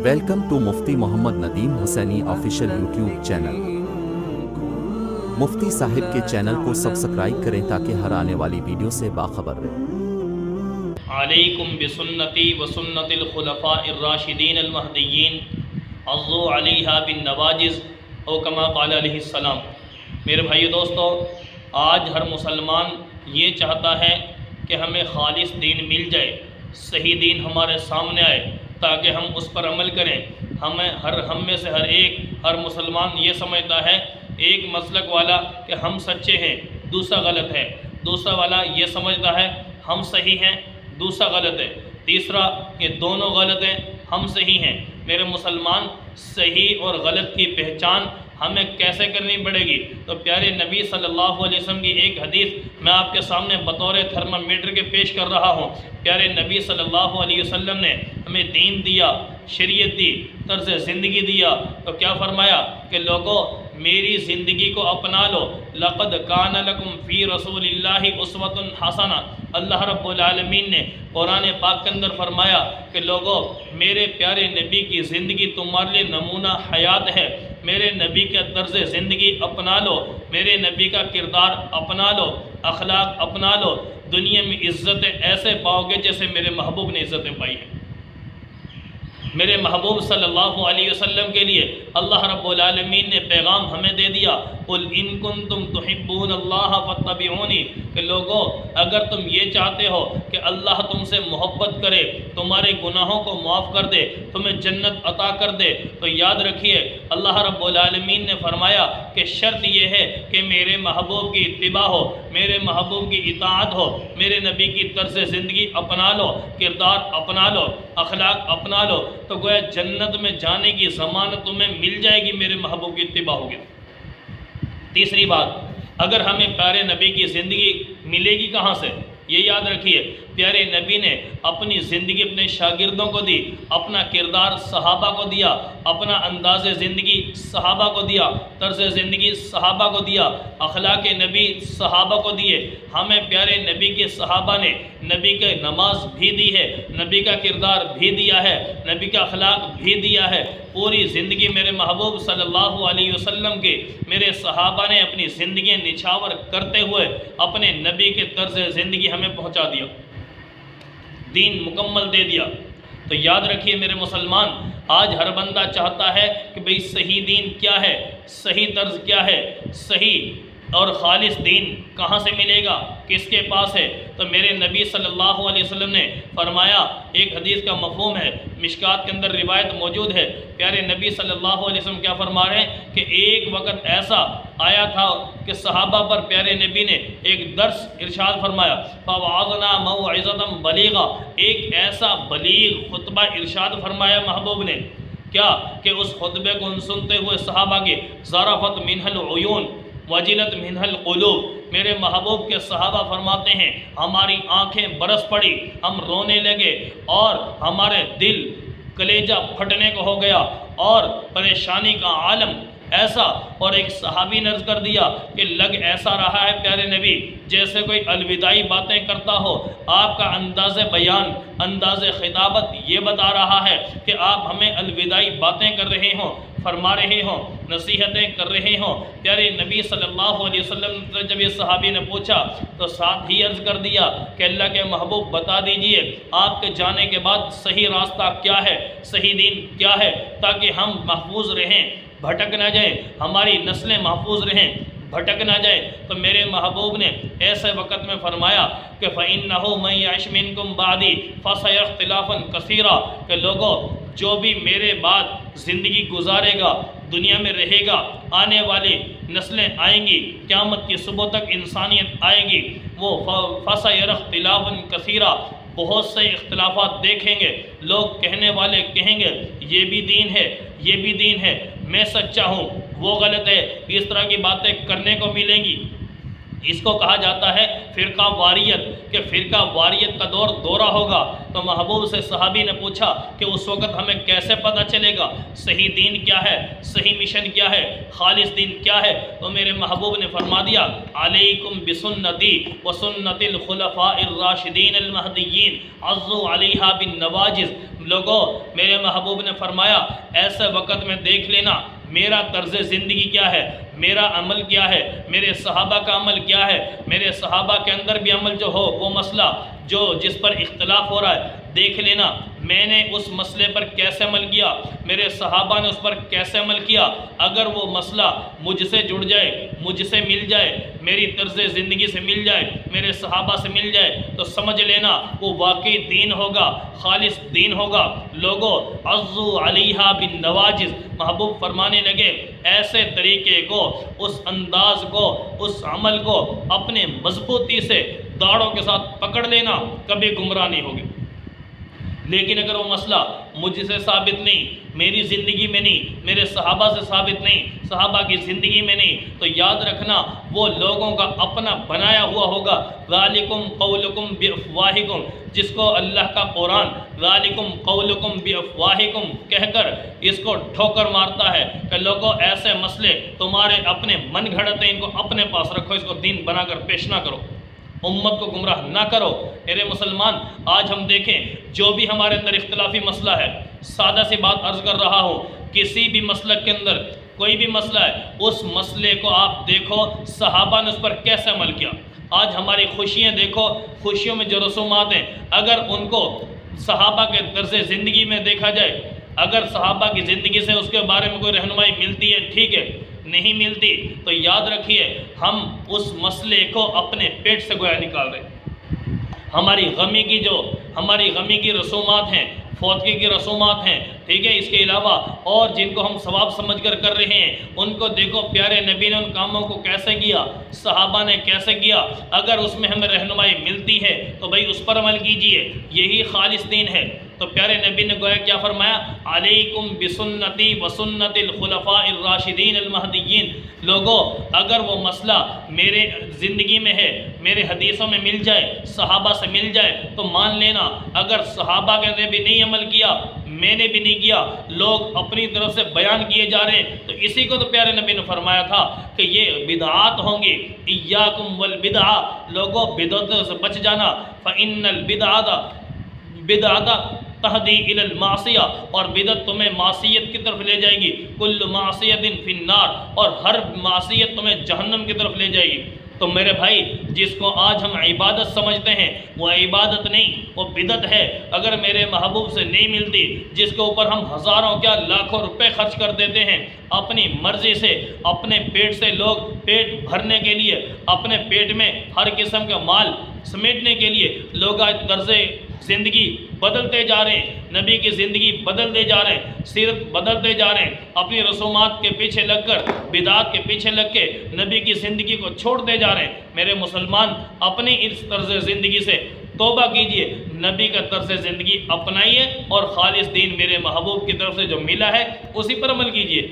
Welcome to Mufti Muhammad Nadeem Hussaini official YouTube channel. Mufti صاحب کے channel کو سبسکرائب کریں تاکہ ہر آنے والی ویڈیو سے باخبر رہیں۔ علیکم بسنتی و سنت الخلفاء الراشدین المہدیین عضوا علیہا بالنواجذ او کما قال علیہ السلام۔ میرے بھائیو دوستو، آج ہر مسلمان یہ چاہتا ہے کہ ہمیں خالص دین مل جائے، صحیح دین ہمارے سامنے آئے تاکہ ہم اس پر عمل کریں۔ ہم میں سے ہر مسلمان یہ سمجھتا ہے، ایک مسلک والا کہ ہم سچے ہیں، دوسرا غلط ہے، دوسرا والا یہ سمجھتا ہے ہم صحیح ہیں، دوسرا غلط ہے، تیسرا کہ دونوں غلط ہیں، ہم صحیح ہیں۔ میرے مسلمان، صحیح اور غلط کی پہچان ہمیں کیسے کرنی پڑے گی؟ تو پیارے نبی صلی اللہ علیہ وسلم کی ایک حدیث میں آپ کے سامنے بطور تھرمامیٹر کے پیش کر رہا ہوں۔ پیارے نبی صلی اللہ علیہ وسلم نے ہمیں دین دیا، شریعت دی، طرز زندگی دیا، تو کیا فرمایا کہ لوگوں میری زندگی کو اپنا لو۔ لقد کان لکم فی رسول اللہ اسوۃ حسنہ۔ اللہ رب العالمین نے قرآن پاک کے اندر فرمایا کہ لوگوں میرے پیارے نبی کی زندگی تمہارے لیے نمونہ حیات ہے۔ میرے نبی کا طرز زندگی اپنا لو، میرے نبی کا کردار اپنا لو، اخلاق اپنا لو، دنیا میں عزتیں ایسے پاؤ گے جیسے میرے محبوب نے عزتیں پائی ہیں۔ میرے محبوب صلی اللہ علیہ وسلم کے لیے اللہ رب العالمین نے پیغام ہمیں دے دیا، قُلْ إِن كُنتُمْ تُحِبُّونَ اللَّهَ فَاتَّبِعُونِي، کہ لوگوں اگر تم یہ چاہتے ہو کہ اللہ تم سے محبت کرے، تمہارے گناہوں کو معاف کر دے، تمہیں جنت عطا کر دے، تو یاد رکھیے اللہ رب العالمین نے فرمایا کہ شرط یہ ہے کہ میرے محبوب کی اتباع ہو، میرے محبوب کی اطاعت ہو، میرے نبی کی طرز زندگی اپنا لو، کردار اپنا لو، اخلاق اپنا لو، تو گویا جنت میں جانے کی ضمانت تمہیں مل جائے گی، میرے محبوب کی اتباع ہوگی۔ تیسری بات، اگر ہمیں پیارے نبی کی زندگی ملے گی کہاں سے؟ یہ یاد رکھیے پیارے نبی نے اپنی زندگی اپنے شاگردوں کو دی، اپنا کردار صحابہ کو دیا، اپنا انداز زندگی صحابہ کو دیا، طرز زندگی صحابہ کو دیا، اخلاق نبی صحابہ کو دیے۔ ہمیں پیارے نبی کے صحابہ نے نبی کے نماز بھی دی ہے، نبی کا کردار بھی دیا ہے، نبی کا اخلاق بھی دیا ہے۔ پوری زندگی میرے محبوب صلی اللہ علیہ وسلم کے میرے صحابہ نے اپنی زندگی نچھاور کرتے ہوئے اپنے نبی کے طرز زندگی ہمیں پہنچا دیا، دین مکمل دے دیا۔ تو یاد رکھیے میرے مسلمان، آج ہر بندہ چاہتا ہے کہ بھئی صحیح دین کیا ہے، صحیح طرز کیا ہے، صحیح اور خالص دین کہاں سے ملے گا، کس کے پاس ہے؟ تو میرے نبی صلی اللہ علیہ وسلم نے فرمایا، ایک حدیث کا مفہوم ہے، مشکات کے اندر روایت موجود ہے، پیارے نبی صلی اللہ علیہ وسلم کیا فرما رہے ہیں کہ ایک وقت ایسا آیا تھا کہ صحابہ پر پیارے نبی نے ایک درس ارشاد فرمایا، فَوَعَظْنَا مَوْعِظَةً بَلِيغًا، ایک ایسا بلیغ خطبہ ارشاد فرمایا محبوب نے، کیا کہ اس خطبے کو سنتے ہوئے صحابہ کے ذرفت منہ العیون وجلت منہ القلوب، میرے محبوب کے صحابہ فرماتے ہیں ہماری آنکھیں برس پڑی، ہم رونے لگے اور ہمارے دل کلیجہ پھٹنے کو ہو گیا اور پریشانی کا عالم ایسا۔ اور ایک صحابی نے عرض کر دیا کہ لگ ایسا رہا ہے پیارے نبی جیسے کوئی الوداعی باتیں کرتا ہو، آپ کا انداز بیان، انداز خطابت یہ بتا رہا ہے کہ آپ ہمیں الوداعی باتیں کر رہے ہوں، فرما رہے ہوں، نصیحتیں کر رہے ہوں۔ پیارے نبی صلی اللہ علیہ وسلم سے جب یہ صحابی نے پوچھا تو ساتھ ہی عرض کر دیا کہ اللہ کے محبوب بتا دیجئے آپ کے جانے کے بعد صحیح راستہ کیا ہے، صحیح دین کیا ہے، تاکہ ہم محفوظ رہیں، بھٹک نہ جائیں، ہماری نسلیں محفوظ رہیں، بھٹک نہ جائے۔ تو میرے محبوب نے ایسے وقت میں فرمایا کہ فَإِنَّهُ مَن يَعِشْ مِنكُم بَعْدِي فَسَيَرَى اخْتِلَافًا كَثِيرًا، کہ لوگوں جو بھی میرے بعد زندگی گزارے گا، دنیا میں رہے گا، آنے والی نسلیں آئیں گی، قیامت کی صبح تک انسانیت آئے گی، وہ فَسَيَرَى اخْتِلَافًا كَثِيرًا، بہت سے اختلافات دیکھیں گے، لوگ کہنے والے کہیں گے یہ بھی دین ہے، یہ بھی دین ہے، میں سچا ہوں، وہ غلط ہے، اس طرح کی باتیں کرنے کو ملیں گی۔ اس کو کہا جاتا ہے فرقہ واریت، کہ فرقہ واریت کا دورہ ہوگا۔ تو محبوب سے صحابی نے پوچھا کہ اس وقت ہمیں کیسے پتہ چلے گا صحیح دین کیا ہے، صحیح مشن کیا ہے، خالص دین کیا ہے؟ تو میرے محبوب نے فرما دیا علیکم بسنتی وسنت الخلفاء الراشدین المہدیین عضوا علیہا بالنواجذ۔ لوگوں، میرے محبوب نے فرمایا ایسے وقت میں دیکھ لینا میرا طرز زندگی کیا ہے، میرا عمل کیا ہے، میرے صحابہ کا عمل کیا ہے، میرے صحابہ کے اندر بھی عمل جو ہو وہ مسئلہ جس پر اختلاف ہو رہا ہے دیکھ لینا میں نے اس مسئلے پر کیسے عمل کیا، میرے صحابہ نے اس پر کیسے عمل کیا۔ اگر وہ مسئلہ مجھ سے جڑ جائے، مجھ سے مل جائے، میری طرز زندگی سے مل جائے، میرے صحابہ سے مل جائے، تو سمجھ لینا وہ واقعی دین ہوگا، خالص دین ہوگا۔ لوگوں، عضو علیہا بالنواجذ، محبوب فرمانے لگے ایسے طریقے کو، اس انداز کو، اس عمل کو اپنے مضبوطی سے داڑھوں کے ساتھ پکڑ لینا، کبھی گمراہ نہیں ہوگے۔ لیکن اگر وہ مسئلہ مجھ سے ثابت نہیں، میری زندگی میں نہیں، میرے صحابہ سے ثابت نہیں، صحابہ کی زندگی میں نہیں، تو یاد رکھنا وہ لوگوں کا اپنا بنایا ہوا ہوگا۔ ذالکم قولکم بافواہکم، جس کو اللہ کا قرآن ذالکم قولکم بافواہکم کہہ کر اس کو ٹھوکر مارتا ہے کہ لوگوں ایسے مسئلے تمہارے اپنے من گھڑت ہیں، ان کو اپنے پاس رکھو، اس کو دین بنا کر پیش نہ کرو، امت کو گمراہ نہ کرو۔ میرے مسلمان، آج ہم دیکھیں جو بھی ہمارے اندر اختلافی مسئلہ ہے، سادہ سی بات عرض کر رہا ہوں، کسی بھی مسلک کے اندر کوئی بھی مسئلہ ہے، اس مسئلے کو آپ دیکھو صحابہ نے اس پر کیسے عمل کیا۔ آج ہماری خوشیاں دیکھو، خوشیوں میں جو رسومات ہیں، اگر ان کو صحابہ کے طرز زندگی میں دیکھا جائے، اگر صحابہ کی زندگی سے اس کے بارے میں کوئی رہنمائی ملتی ہے ٹھیک ہے، نہیں ملتی تو یاد رکھیے ہم اس مسئلے کو اپنے پیٹ سے گویا نکال رہے ہیں۔ ہماری غمی کی رسومات ہیں، فوتگی کی رسومات ہیں، ٹھیک ہے، اس کے علاوہ اور جن کو ہم ثواب سمجھ کر رہے ہیں ان کو دیکھو پیارے نبی نے ان کاموں کو کیسے کیا، صحابہ نے کیسے کیا۔ اگر اس میں ہمیں رہنمائی ملتی ہے تو بھائی اس پر عمل کیجئے، یہی خالص دین ہے۔ تو پیارے نبی نے گویا کیا فرمایا، علیکم بسنتی وسنت الخلفاء الراشدین المہدیین۔ لوگوں، اگر وہ مسئلہ میرے زندگی میں ہے، میرے حدیثوں میں مل جائے، صحابہ سے مل جائے، تو مان لینا اگر صحابہ نے بھی نہیں عمل کیا، میں نے بھی نہیں کیا، لوگ اپنی طرف سے بیان کیے جا رہے ہیں، تو اسی کو تو پیارے نبی نے فرمایا تھا کہ یہ بدعات ہوں گی، ایاکم والبدعہ، لوگوں بدعتوں سے بچ جانا، فإن البدعۃ تہدی الی المعصیہ، اور بدعت تمہیں معصیت کی طرف لے جائے گی، کل معصیت فی النار، اور ہر معصیت تمہیں جہنم کی طرف لے جائے گی۔ تو میرے بھائی، جس کو آج ہم عبادت سمجھتے ہیں وہ عبادت نہیں، وہ بدعت ہے۔ اگر میرے محبوب سے نہیں ملتی، جس کے اوپر ہم ہزاروں کیا لاکھوں روپے خرچ کر دیتے ہیں اپنی مرضی سے، اپنے پیٹ سے، لوگ پیٹ بھرنے کے لیے، اپنے پیٹ میں ہر قسم کا مال سمیٹنے کے لیے لوگ آج طرز زندگی بدلتے جا رہے ہیں، نبی کی زندگی بدلتے جا رہے ہیں، سیرت بدلتے جا رہے ہیں، اپنی رسومات کے پیچھے لگ کر، بدعات کے پیچھے لگ کے نبی کی زندگی کو چھوڑتے جا رہے ہیں۔ میرے مسلمان، اپنی اس طرز زندگی سے توبہ کیجئے، نبی کا طرز زندگی اپنائیے، اور خالص دین میرے محبوب کی طرف سے جو ملا ہے اسی پر عمل کیجئے۔